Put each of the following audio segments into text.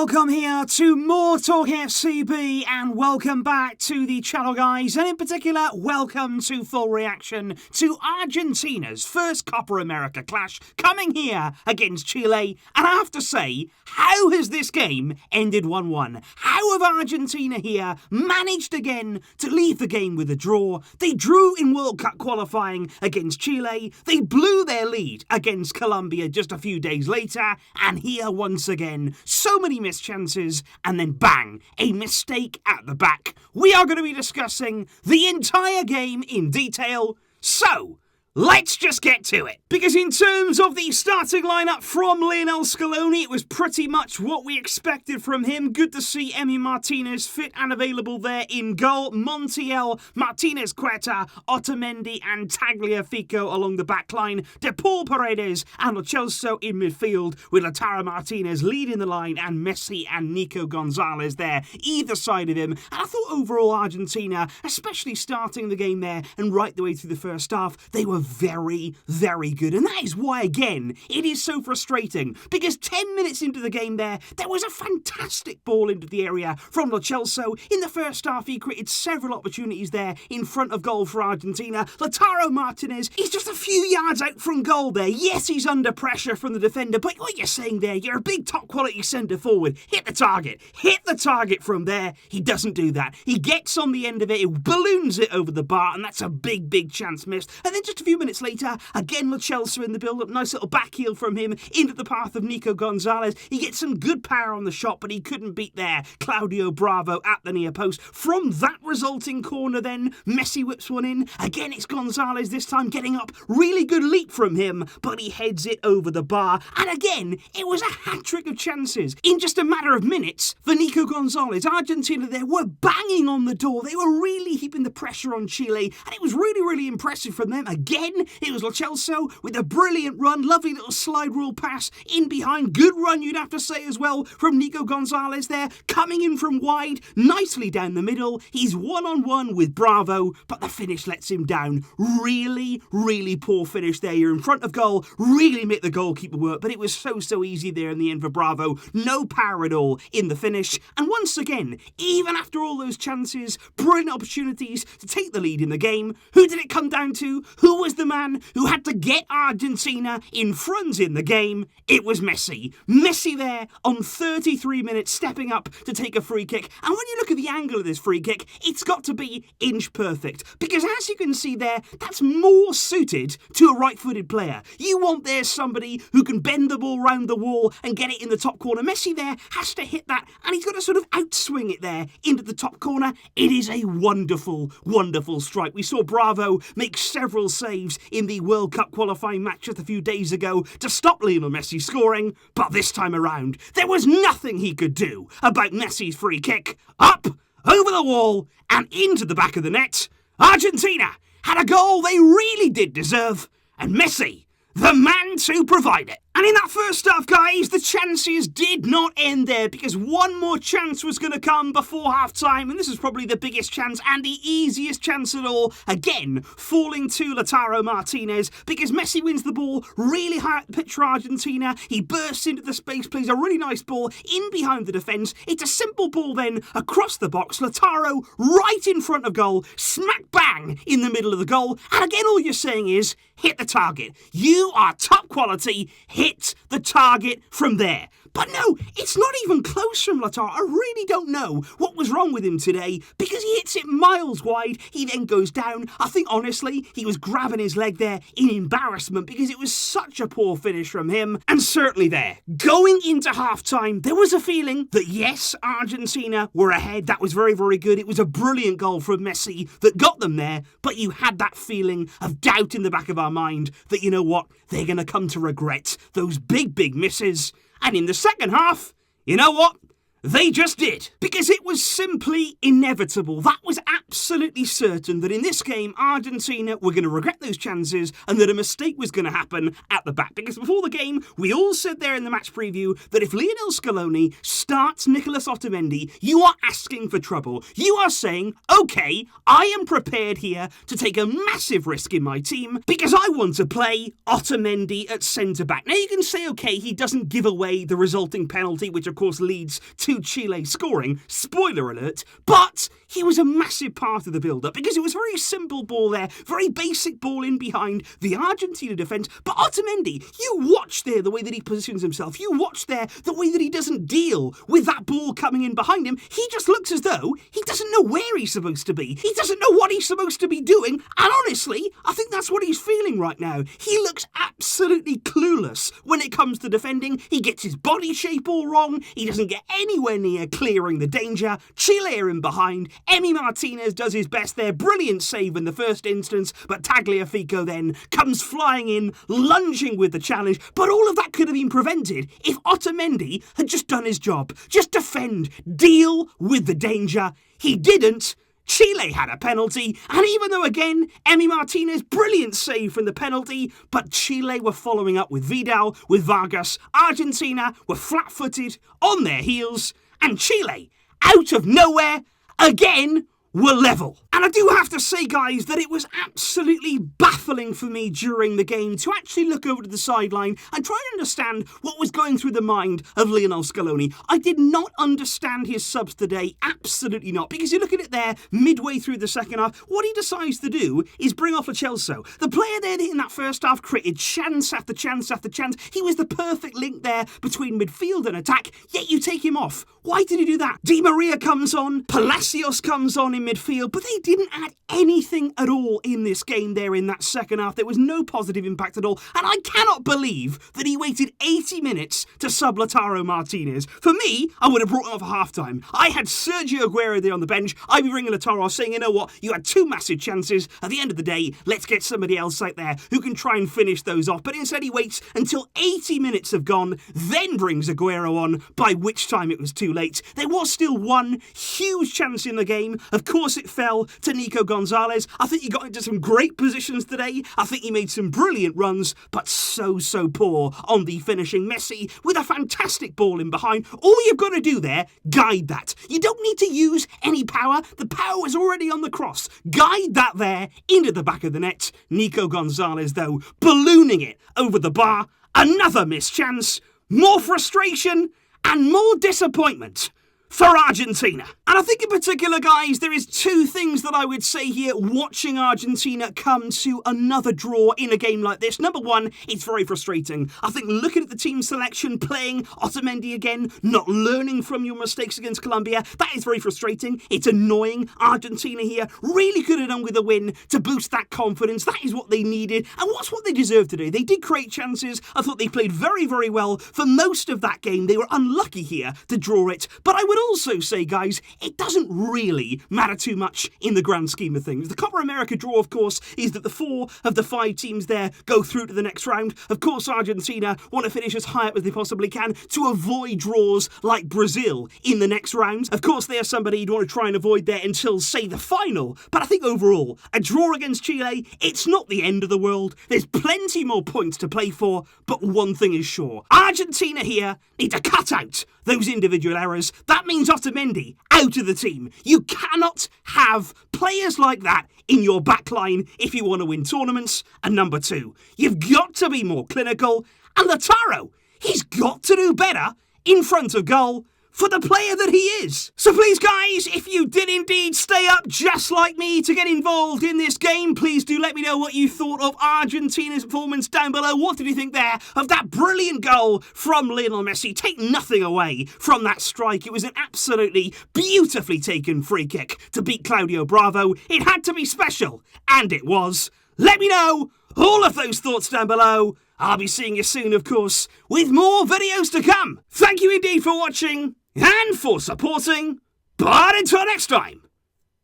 Welcome here to more TALKFCB and welcome back to the channel, guys, and in particular welcome to full reaction to Argentina's first Copa America clash coming here against Chile. And I have to say, how has this game ended 1-1? How have Argentina here managed again to leave the game with a draw? They drew in World Cup qualifying against Chile, they blew their lead against Colombia just a few days later, and here once again, so many missed chances, and then bang, a mistake at the back. We are going to be discussing the entire game in detail, so let's just get to it. Because in terms of the starting lineup from Lionel Scaloni, it was pretty much what we expected from him. Good to see Martinez fit and available there in goal. Montiel, Martinez, Cueta, Otamendi and Tagliafico along the back line. De Paul, Paredes and Lo Celso in midfield with Lautaro, Martinez leading the line and Messi and Gonzalez there either side of him. And I thought overall Argentina, especially starting the game there and right the way through the first half, they were very, very good. And that is why, again, it is so frustrating. Because 10 minutes into the game there was a fantastic ball into the area from Lo Celso. In the first half, he created several opportunities there in front of goal for Argentina. Lautaro Martinez, he's just a few yards out from goal there. Yes, he's under pressure from the defender, but what you're saying there, you're a big top-quality centre-forward. Hit the target. Hit the target from there. He doesn't do that. He gets on the end of it, he balloons it over the bar, and that's a big, big chance missed. And then just a few minutes later, again Lo Celso in the build-up, nice little back heel from him into the path of Gonzalez. He gets some good power on the shot, but he couldn't beat there Claudio Bravo at the near post. From that resulting corner then, Messi whips one in. Again, it's Gonzalez this time getting up. Really good leap from him, but he heads it over the bar. And again, it was a hat-trick of chances. In just a matter of minutes, for Gonzalez, Argentina there were banging on the door. They were really heaping the pressure on Chile, and it was really, really impressive from them. Again, it was Lo Celso with a brilliant run, lovely little slide rule pass in behind. Good run, you'd have to say as well, from Gonzalez there, coming in from wide, nicely down the middle. He's one-on-one with Bravo, but the finish lets him down. Really, really poor finish there. You're in front of goal, really make the goalkeeper work, but it was so easy there in the end for Bravo. No power at all in the finish. And once again, even after all those chances, brilliant opportunities to take the lead in the game, who did it come down to? Who was the man who had to get Argentina in front in the game? It was Messi. Messi there on 33 minutes stepping up to take a free kick. And when you look at the angle of this free kick, it's got to be inch perfect. Because as you can see there, that's more suited to a right-footed player. You want there somebody who can bend the ball round the wall and get it in the top corner. Messi there has to hit that, and he's got to sort of outswing it there into the top corner. It is a wonderful, wonderful strike. We saw Bravo make several saves in the World Cup qualifying match just a few days ago to stop Lionel Messi scoring, but this time around, there was nothing he could do about Messi's free kick. Up, over the wall, and into the back of the net. Argentina had a goal they really did deserve, and Messi, the man to provide it. And in that first half, guys, the chances did not end there, because one more chance was going to come before half-time, and this is probably the biggest chance and the easiest chance at all. Again, falling to Lautaro Martinez, because Messi wins the ball really high at the pitch for Argentina. He bursts into the space, plays a really nice ball in behind the defence. It's a simple ball then across the box. Lautaro right in front of goal, smack bang in the middle of the goal. And again, all you're saying is, hit the target. You are top quality. Hit the target from there. But no, it's not even close from Lautaro. I really don't know what was wrong with him today, because he hits it miles wide. He then goes down. I think, honestly, he was grabbing his leg there in embarrassment, because it was such a poor finish from him. And certainly there, going into half-time, there was a feeling that, yes, Argentina were ahead. That was very, very good. It was a brilliant goal from Messi that got them there, but you had that feeling of doubt in the back of our mind that, you know what, they're going to come to regret those big, big misses. And in the second half, you know what? They just did. Because it was simply inevitable. That was absolutely certain that in this game, Argentina were going to regret those chances and that a mistake was going to happen at the back. Because before the game, we all said there in the match preview that if Lionel Scaloni starts Nicolas Otamendi, you are asking for trouble. You are saying, okay, I am prepared here to take a massive risk in my team because I want to play Otamendi at centre-back. Now you can say, okay, he doesn't give away the resulting penalty, which of course leads to Chile scoring, spoiler alert, but he was a massive part of the build-up because it was very simple ball there, very basic ball in behind the Argentina defence, but Otamendi, you watch there the way that he positions himself, you watch there the way that he doesn't deal with that ball coming in behind him, he just looks as though he doesn't know where he's supposed to be, he doesn't know what he's supposed to be doing, and honestly, I think that's what he's feeling right now. He looks absolutely clueless when it comes to defending, he gets his body shape all wrong, he doesn't get anywhere near clearing the danger, Chile are in behind, Martinez does his best there, brilliant save in the first instance, but Tagliafico then comes flying in, lunging with the challenge, but all of that could have been prevented if Otamendi had just done his job, just defend, deal with the danger. He didn't. Chile had a penalty, and even though again, Martinez, brilliant save from the penalty, but Chile were following up with Vidal, with Vargas, Argentina were flat-footed, on their heels, and Chile, out of nowhere, again, were level. And I do have to say, guys, that it was absolutely baffling for me during the game to actually look over to the sideline and try and understand what was going through the mind of Lionel Scaloni. I did not understand his subs today, absolutely not, because you look at it there, midway through the second half, what he decides to do is bring off Lo Celso. The player there in that first half created chance after chance after chance. He was the perfect link there between midfield and attack, yet you take him off. Why did he do that? Di Maria comes on, Palacios comes on in midfield, but they didn't add anything at all in this game there in that second half. There was no positive impact at all, and I cannot believe that he waited 80 minutes to sub Lautaro Martinez. For me, I would have brought him off at half-time. I had Sergio Aguero there on the bench. I'd be bringing Lautaro saying, you know what, you had two massive chances. At the end of the day, let's get somebody else out there who can try and finish those off. But instead he waits until 80 minutes have gone, then brings Aguero on, by which time it was too late. There was still one huge chance in the game. Of course it fell to Nico Gonzalez. I think he got into some great positions today. I think he made some brilliant runs, but so poor on the finishing. Messi with a fantastic ball in behind. All you've got to do there, guide that. You don't need to use any power. The power was already on the cross. Guide that there into the back of the net. Nico Gonzalez, though, ballooning it over the bar. Another missed chance. More frustration and more disappointment for Argentina. And I think in particular, guys, there is two things that I would say here watching Argentina come to another draw in a game like this. Number one, it's very frustrating. I think looking at the team selection, playing Otamendi again, not learning from your mistakes against Colombia, that is very frustrating. It's annoying. Argentina here really could have done with a win to boost that confidence. That is what they needed, and what's what they deserved today. They did create chances. I thought they played very well for most of that game. They were unlucky here to draw it, but I would also say, guys, it doesn't really matter too much in the grand scheme of things. The Copa America draw, of course, is that the 4 of the 5 teams there go through to the next round. Of course, Argentina want to finish as high up as they possibly can to avoid draws like Brazil in the next round. Of course, they're somebody you'd want to try and avoid there until, say, the final. But I think overall, a draw against Chile, it's not the end of the world. There's plenty more points to play for, but one thing is sure. Argentina here need to cut out those individual errors. That means Otamendi out of the team. You cannot have players like that in your backline if you want to win tournaments. And number 2, you've got to be more clinical. And Lautaro, he's got to do better in front of goal for the player that he is. So please, guys, if you did indeed stay up just like me to get involved in this game, please do let me know what you thought of Argentina's performance down below. What did you think there of that brilliant goal from Lionel Messi? Take nothing away from that strike. It was an absolutely beautifully taken free kick to beat Claudio Bravo. It had to be special, and it was. Let me know all of those thoughts down below. I'll be seeing you soon, of course, with more videos to come. Thank you indeed for watching and for supporting. But until next time,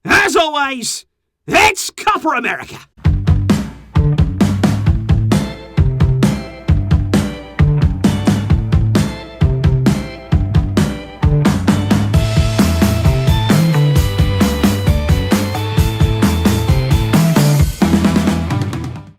as always, it's Copa America.